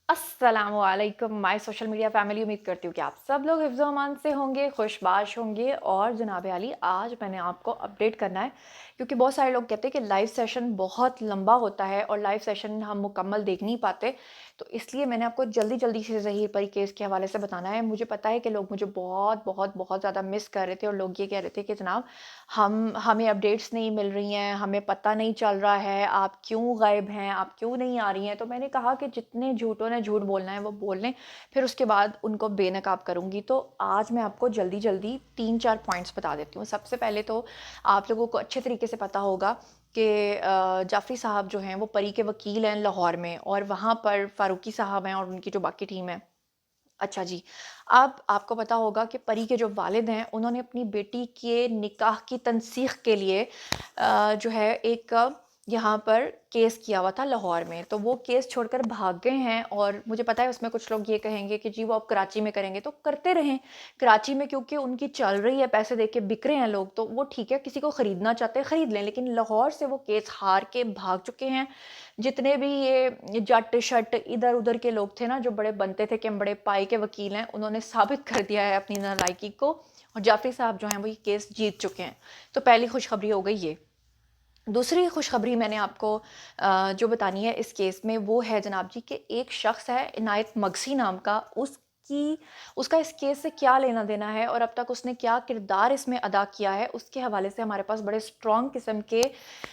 अस्सलाम वालेकुम my social media family. उम्मीद करती हूँ कि आप सब लोग हिफ्ज़ अमान से होंगे, खुशबाश होंगे। और जनाब आली, आज मैंने आपको अपडेट करना है क्योंकि बहुत सारे लोग कहते हैं कि लाइव सेशन बहुत लंबा होता है और लाइव सेशन हम मुकम्मल देख नहीं पाते। तो इसलिए मैंने आपको जल्दी जल्दी से ज़हीर परी केस के हवाले से बताना है। मुझे पता है कि लोग मुझे बहुत बहुत बहुत ज़्यादा मिस कर रहे थे और लोग ये कह रहे थे कि जनाब हमें अपडेट्स नहीं मिल रही हैं, हमें पता नहीं चल रहा है, आप क्यों गायब हैं, आप क्यों नहीं आ रही हैं। तो मैंने कहा कि जितने झूठों ने झूठ बोलना है वो बोल लें, फिर उसके बाद उनको बेनकाब करूँगी। तो आज मैं आपको जल्दी जल्दी 3-4 पॉइंट्स बता देती हूँ। सबसे पहले तो आप लोगों को अच्छे तरीके से पता होगा कि जाफ़री साहब जो हैं वो परी के वकील हैं लाहौर में, और वहाँ पर फ़ारूकी साहब हैं और उनकी जो बाकी टीम है। अच्छा जी, अब आपको पता होगा कि परी के जो वालिद हैं उन्होंने अपनी बेटी के निकाह की तनसीख के लिए जो है एक यहाँ पर केस किया हुआ था लाहौर में। तो वो केस छोड़कर भाग गए हैं और मुझे पता है उसमें कुछ लोग ये कहेंगे कि जी वो अब कराची में करेंगे, तो करते रहें। कराची में क्योंकि उनकी चल रही है, पैसे दे के बिक रहे हैं लोग, तो वो ठीक है, किसी को ख़रीदना चाहते हैं ख़रीद लें। लेकिन लाहौर से वो केस हार के भाग चुके हैं। जितने भी ये जट शट इधर उधर के लोग थे ना, जो बड़े बनते थे कि हम बड़े पाई के वकील हैं, उन्होंने साबित कर दिया है अपनी नालायकी को, और जाफरी साहब जो हैं वो ये केस जीत चुके हैं। तो पहली खुशखबरी हो गई ये। दूसरी खुशखबरी मैंने आपको जो बतानी है इस केस में, वो है जनाब जी कि एक शख्स है इनायत मगसी नाम का, उसका इस केस से क्या लेना देना है और अब तक उसने क्या किरदार इसमें अदा किया है, उसके हवाले से हमारे पास बड़े स्ट्रॉन्ग किस्म के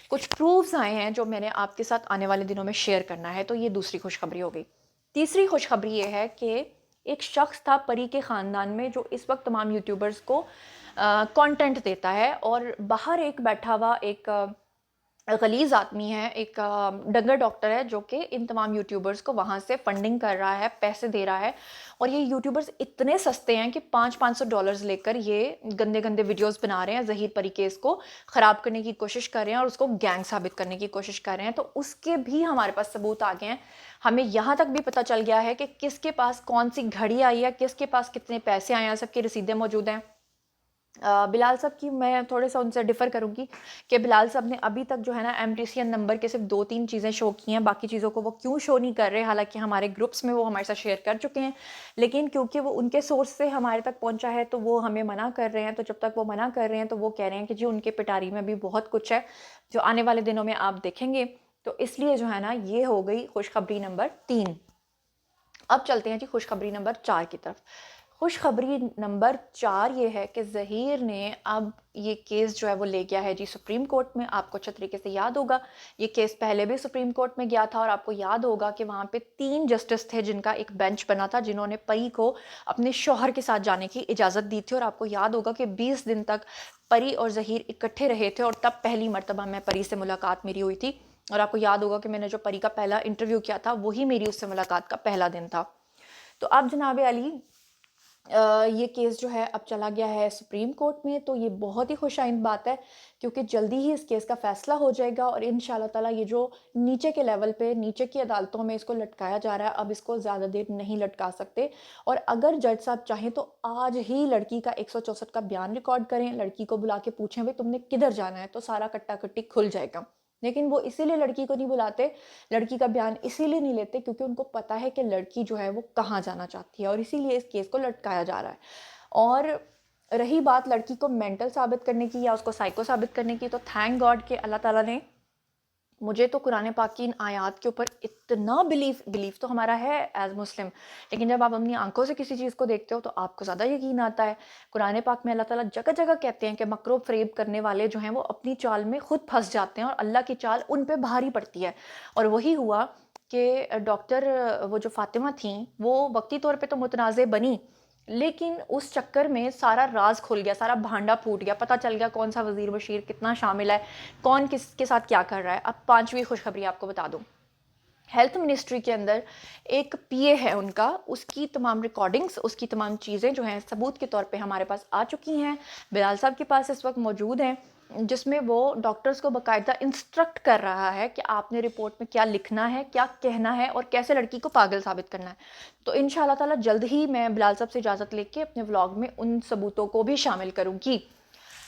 कुछ प्रूफ्स आए हैं जो मैंने आपके साथ आने वाले दिनों में शेयर करना है। तो ये दूसरी खुशखबरी हो गई। तीसरी खुशखबरी ये है कि एक शख्स था परी के ख़ानदान में जो इस वक्त तमाम यूट्यूबर्स को कंटेंट देता है, और बाहर एक बैठा हुआ एक गलीज़ आदमी है, एक डंगर डॉक्टर है, जो कि इन तमाम यूट्यूबर्स को वहाँ से फंडिंग कर रहा है, पैसे दे रहा है। और ये यूट्यूबर्स इतने सस्ते हैं कि $500-500 लेकर ये गंदे गंदे वीडियोस बना रहे हैं, ज़हीर परी केस को ख़राब करने की कोशिश कर रहे हैं और उसको गैंग साबित करने की कोशिश कर रहे हैं। तो उसके भी हमारे पास सबूत आ गए हैं। हमें यहाँ तक भी पता चल गया है कि किसके पास कौन सी घड़ी आई है, किसके पास कितने पैसे आए हैं, सबकी रसीदें मौजूद हैं। बिलाल साहब की मैं थोड़े सा उनसे डिफ़र करूँगी कि बिलाल साहब ने अभी तक जो है ना एमटीसीएन नंबर के सिर्फ 2-3 चीज़ें शो की हैं, बाकी चीज़ों को वो क्यों शो नहीं कर रहे, हालांकि हमारे ग्रुप्स में वो हमारे साथ शेयर कर चुके हैं। लेकिन क्योंकि वो उनके सोर्स से हमारे तक पहुंचा है तो वो हमें मना कर रहे हैं। तो जब तक वो मना कर रहे हैं तो वो कह रहे हैं कि जी उनके पिटारी में भी बहुत कुछ है जो आने वाले दिनों में आप देखेंगे। तो इसलिए जो है ना, ये हो गई खुशखबरी नंबर 3। अब चलते हैं जी खुशखबरी नंबर 4 की तरफ। खुशखबरी नंबर 4 ये है कि ज़हीर ने अब ये केस जो है वो ले गया है जी सुप्रीम कोर्ट में। आपको अच्छे तरीके से याद होगा, ये केस पहले भी सुप्रीम कोर्ट में गया था, और आपको याद होगा कि वहाँ पे 3 जस्टिस थे जिनका एक बेंच बना था, जिन्होंने परी को अपने शौहर के साथ जाने की इजाज़त दी थी। और आपको याद होगा कि 20 दिन तक परी और ज़हीर इकट्ठे रहे थे, और तब पहली मर्तबा मैं परी से मुलाकात मेरी हुई थी। और आपको याद होगा कि मैंने जो परी का पहला इंटरव्यू किया था वही मेरी उससे मुलाकात का पहला दिन था। तो अब जनाब अली, ये केस जो है अब चला गया है सुप्रीम कोर्ट में। तो ये बहुत ही खुशाइंद बात है क्योंकि जल्दी ही इस केस का फैसला हो जाएगा, और इंशाल्लाह ताला ये जो नीचे के लेवल पे, नीचे की अदालतों में इसको लटकाया जा रहा है, अब इसको ज़्यादा देर नहीं लटका सकते। और अगर जज साहब चाहें तो आज ही लड़की का 164 का बयान रिकॉर्ड करें, लड़की को बुला के पूछें भाई तुमने किधर जाना है, तो सारा कट्टा कट्टी खुल जाएगा। लेकिन वो इसीलिए लड़की को नहीं बुलाते, लड़की का बयान इसीलिए नहीं लेते क्योंकि उनको पता है कि लड़की जो है वो कहाँ जाना चाहती है, और इसीलिए इस केस को लटकाया जा रहा है। और रही बात लड़की को मेंटल साबित करने की या उसको साइको साबित करने की, तो थैंक गॉड कि अल्लाह ताला ने, मुझे तो कुरान पाक की इन आयात के ऊपर इतना बिलीफ तो हमारा है एज मुस्लिम, लेकिन जब आप अपनी आंखों से किसी चीज़ को देखते हो तो आपको ज़्यादा यकीन आता है। कुरान पाक में अल्लाह ताला जगह जगह कहते हैं कि मकरो फ़रेब करने वाले जो हैं वो अपनी चाल में खुद फंस जाते हैं और अल्लाह की चाल उन पे भारी पड़ती है। और वही हुआ कि डॉक्टर, वो जो फ़ातिमा थी, वो वक्ती तौर पे तो मुतनाज़ बनी, लेकिन उस चक्कर में सारा राज खुल गया, सारा भांडा फूट गया, पता चल गया कौन सा वज़ीर बशीर कितना शामिल है, कौन किसके साथ क्या कर रहा है। अब 5वीं खुशखबरी आपको बता दूं, हेल्थ मिनिस्ट्री के अंदर एक पीए है उनका, उसकी तमाम रिकॉर्डिंग्स, उसकी तमाम चीज़ें जो हैं सबूत के तौर पे हमारे पास आ चुकी हैं, बिलाल साहब के पास इस वक्त मौजूद हैं, जिसमें वो डॉक्टर्स को बाकायदा इंस्ट्रक्ट कर रहा है कि आपने रिपोर्ट में क्या लिखना है, क्या कहना है और कैसे लड़की को पागल साबित करना है। तो इंशाल्लाह ताला जल्द ही मैं बिलाल साहब से इजाज़त लेके अपने व्लॉग में उन सबूतों को भी शामिल करूँगी।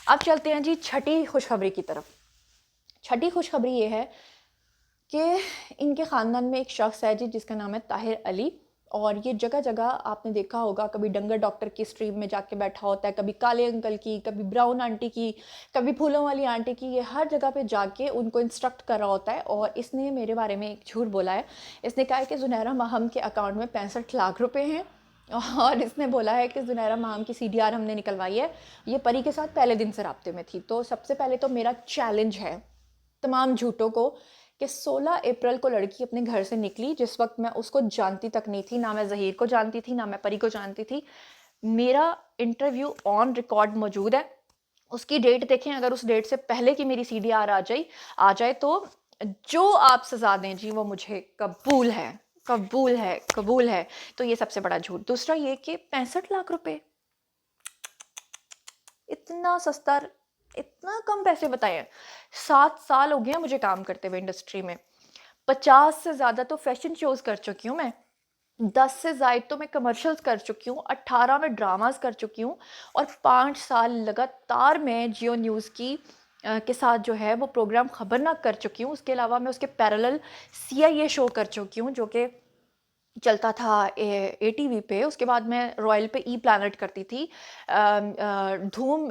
अब चलते हैं जी छठी खुशखबरी की तरफ। छठी खुशखबरी ये है کہ ان کے خاندان میں ایک شخص ہے جی جس کا نام ہے طاہر علی، اور یہ جگہ جگہ آپ نے دیکھا ہوگا، کبھی ڈنگر ڈاکٹر کی اسٹریم میں جا کے بیٹھا ہوتا ہے، کبھی کالے انکل کی، کبھی براؤن آنٹی کی، کبھی پھولوں والی آنٹی کی، یہ ہر جگہ پہ جا کے ان کو انسٹرکٹ کر رہا ہوتا ہے. اور اس نے میرے بارے میں ایک جھوٹ بولا ہے. اس نے کہا ہے کہ زنیرہ ماہم کے اکاؤنٹ میں 65 لاکھ روپے ہیں، اور اس نے بولا ہے کہ زنیرہ ماہم کی CDR ہم نے نکلوائی ہے. یہ پری کے ساتھ پہلے دن سے رابطے میں تھی. تو سب سے پہلے تو میرا چیلنج ہے تمام جھوٹوں کو کہ 16 اپریل کو لڑکی اپنے گھر سے نکلی، جس وقت میں اس کو جانتی تک نہیں تھی، نہ میں ظہیر کو جانتی تھی، نہ میں پری کو جانتی تھی. میرا انٹرویو آن ریکارڈ موجود ہے، اس کی ڈیٹ دیکھیں. اگر اس ڈیٹ سے پہلے کی میری CDR آ جائے تو جو آپ سزا دیں جی وہ مجھے قبول ہے، قبول ہے، قبول ہے. تو یہ سب سے بڑا جھوٹ. دوسرا یہ کہ 65 لاکھ روپے اتنا سستا، اتنا کم پیسے بتائے ہیں. 7 سال ہو گیا مجھے کام کرتے ہوئے انڈسٹری میں. 50 سے زیادہ تو فیشن شوز کر چکی ہوں میں، 10 سے زائد تو میں کمرشلز کر چکی ہوں، 18 میں ڈراماز کر چکی ہوں، اور 5 سال لگاتار میں جیو نیوز کی کے ساتھ جو ہے وہ پروگرام خبرناک کر چکی ہوں. اس کے علاوہ میں اس کے پیرالل CIA شو کر چکی ہوں جو کہ چلتا تھا ATV پہ. اس کے بعد میں رائل پہ پلانٹ کرتی تھی. دھوم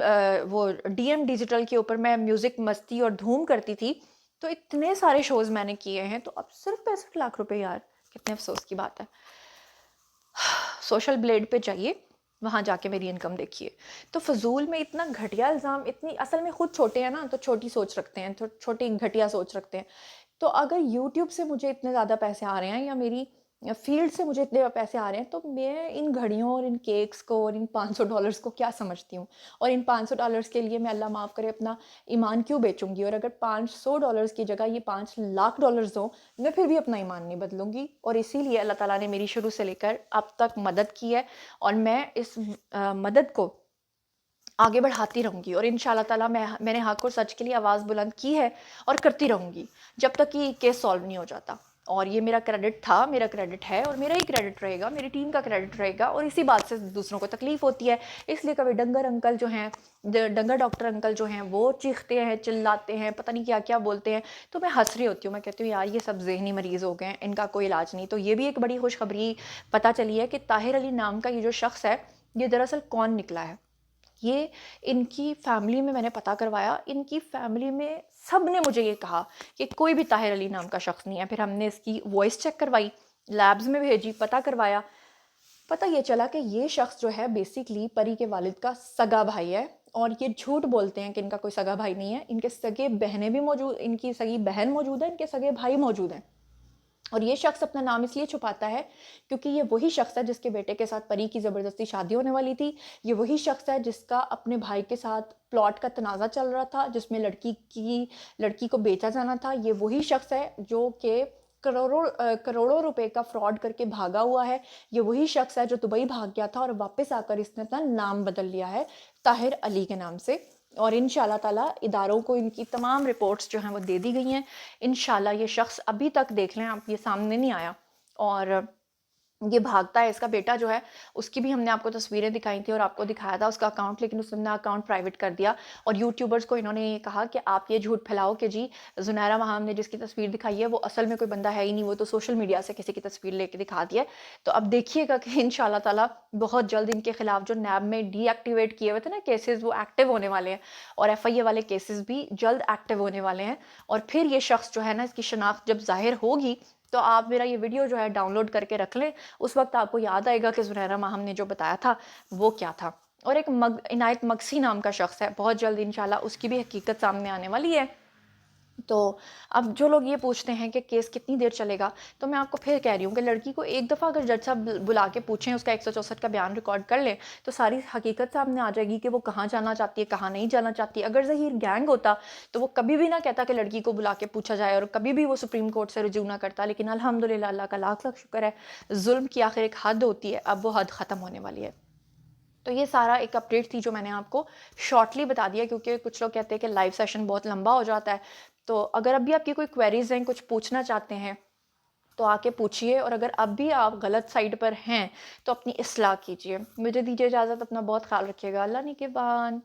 وہ DM ڈیجیٹل کے اوپر میں میوزک مستی اور دھوم کرتی تھی. تو اتنے سارے شوز میں نے کیے ہیں. تو اب صرف 65 لاکھ روپے، یار کتنے افسوس کی بات ہے. سوشل بلیڈ پہ جائیے، وہاں جا کے میری انکم دیکھیے. تو فضول میں اتنا گھٹیا الزام، اتنی اصل میں خود چھوٹے ہیں نا تو چھوٹی سوچ رکھتے ہیں، چھوٹی گھٹیا سوچ رکھتے ہیں. تو اگر YouTube سے مجھے اتنے زیادہ پیسے آ رہے ہیں یا میری فیلڈ سے مجھے اتنے پیسے آ رہے ہیں، تو میں ان گھڑیوں اور ان کیکس کو اور ان $500 کو کیا سمجھتی ہوں؟ اور ان $500 کے لیے میں اللہ معاف کرے اپنا ایمان کیوں بیچوں گی؟ اور اگر $500 کی جگہ یہ $5 لاکھ ہوں، میں پھر بھی اپنا ایمان نہیں بدلوں گی. اور اسی لیے اللہ تعالیٰ نے میری شروع سے لے کر اب تک مدد کی ہے، اور میں اس مدد کو آگے بڑھاتی رہوں گی. اور انشاءاللہ تعالیٰ میں نے حق اور سچ کے لیے آواز بلند کی ہے اور کرتی رہوں گی جب تک کہ کیس سالو نہیں ہو جاتا. اور یہ میرا کریڈٹ تھا، میرا کریڈٹ ہے، اور میرا ہی کریڈٹ رہے گا، میری ٹیم کا کریڈٹ رہے گا. اور اسی بات سے دوسروں کو تکلیف ہوتی ہے. اس لیے کبھی ڈنگر انکل جو ہیں، ڈنگر ڈاکٹر انکل جو ہیں، وہ چیختے ہیں، چلاتے ہیں، پتہ نہیں کیا کیا بولتے ہیں. تو میں ہنس رہی ہوتی ہوں، میں کہتی ہوں یار یہ سب ذہنی مریض ہو گئے ہیں، ان کا کوئی علاج نہیں. تو یہ بھی ایک بڑی خوشخبری پتہ چلی ہے کہ طاہر علی نام کا یہ جو شخص ہے، یہ دراصل کون نکلا ہے. یہ ان کی فیملی میں نے پتہ کروایا، ان کی فیملی میں سب نے مجھے یہ کہا کہ کوئی بھی طاہر علی نام کا شخص نہیں ہے. پھر ہم نے اس کی وائس چیک کروائی، لیبز میں بھیجی، پتہ کروایا. پتہ یہ چلا کہ یہ شخص جو ہے بیسیکلی پری کے والد کا سگا بھائی ہے. اور یہ جھوٹ بولتے ہیں کہ ان کا کوئی سگا بھائی نہیں ہے. ان کے سگے بہنیں بھی موجود، ان کی سگی بہن موجود ہے، ان کے سگے بھائی موجود ہیں. اور یہ شخص اپنا نام اس لیے چھپاتا ہے کیونکہ یہ وہی شخص ہے جس کے بیٹے کے ساتھ پری کی زبردستی شادی ہونے والی تھی. یہ وہی شخص ہے جس کا اپنے بھائی کے ساتھ پلاٹ کا تنازع چل رہا تھا، جس میں لڑکی کو بیچا جانا تھا. یہ وہی شخص ہے جو کہ کروڑوں روپے کا فراڈ کر کے بھاگا ہوا ہے. یہ وہی شخص ہے جو دبئی بھاگ گیا تھا اور واپس آ کر اس نے اپنا نام بدل لیا ہے طاہر علی کے نام سے. اور انشاءاللہ تعالیٰ اداروں کو ان کی تمام رپورٹس جو ہیں وہ دے دی گئی ہیں. انشاءاللہ یہ شخص ابھی تک دیکھ لیں آپ، یہ سامنے نہیں آیا اور یہ بھاگتا ہے. اس کا بیٹا جو ہے اس کی بھی ہم نے آپ کو تصویریں دکھائی تھی اور آپ کو دکھایا تھا اس کا اکاؤنٹ، لیکن اس نے اکاؤنٹ پرائیویٹ کر دیا. اور یوٹیوبرز کو انہوں نے یہ کہا کہ آپ یہ جھوٹ پھیلاؤ کہ جی زنیرہ ماہم نے جس کی تصویر دکھائی ہے وہ اصل میں کوئی بندہ ہے ہی نہیں، وہ تو سوشل میڈیا سے کسی کی تصویر لے کے دکھا دیا. تو اب دیکھیے گا کہ انشاءاللہ تعالیٰ بہت جلد ان کے خلاف جو نیب میں ڈی ایکٹیویٹ کیے ہوئے تھے نا کیسز، وہ ایکٹیو ہونے والے ہیں. اور FIA والے کیسز بھی جلد ایکٹیو ہونے والے ہیں. اور پھر یہ شخص جو ہے نا، اس کی شناخت جب ظاہر ہوگی تو آپ میرا یہ ویڈیو جو ہے ڈاؤن لوڈ کر کے رکھ لیں. اس وقت آپ کو یاد آئے گا کہ زنیرہ ماہم نے جو بتایا تھا وہ کیا تھا. اور ایک عنایت مگسی نام کا شخص ہے، بہت جلد انشاءاللہ اس کی بھی حقیقت سامنے آنے والی ہے. تو اب جو لوگ یہ پوچھتے ہیں کہ کیس کتنی دیر چلے گا، تو میں آپ کو پھر کہہ رہی ہوں کہ لڑکی کو ایک دفعہ اگر جج صاحب بلا کے پوچھیں، اس کا 164 کا بیان ریکارڈ کر لیں تو ساری حقیقت سامنے آ جائے گی کہ وہ کہاں جانا چاہتی ہے، کہاں نہیں جانا چاہتی. اگر ظہیر گینگ ہوتا تو وہ کبھی بھی نہ کہتا کہ لڑکی کو بلا کے پوچھا جائے، اور کبھی بھی وہ سپریم کورٹ سے رجوع نہ کرتا. لیکن الحمدللہ اللہ کا لاکھ لاکھ شکر ہے، ظلم کی آخر ایک حد ہوتی ہے، اب وہ حد ختم ہونے والی ہے. تو یہ سارا ایک اپڈیٹ تھی جو میں نے آپ کو شارٹلی بتا دیا، کیونکہ کچھ لوگ کہتے ہیں کہ لائیو سیشن بہت لمبا ہو جاتا ہے. تو اگر اب بھی آپ کی کوئی کویریز ہیں، کچھ پوچھنا چاہتے ہیں تو آ کے پوچھئے. اور اگر اب بھی آپ غلط سائٹ پر ہیں تو اپنی اصلاح کیجئے. مجھے دیجیے اجازت، اپنا بہت خیال رکھیے گا. اللہ نگہبان.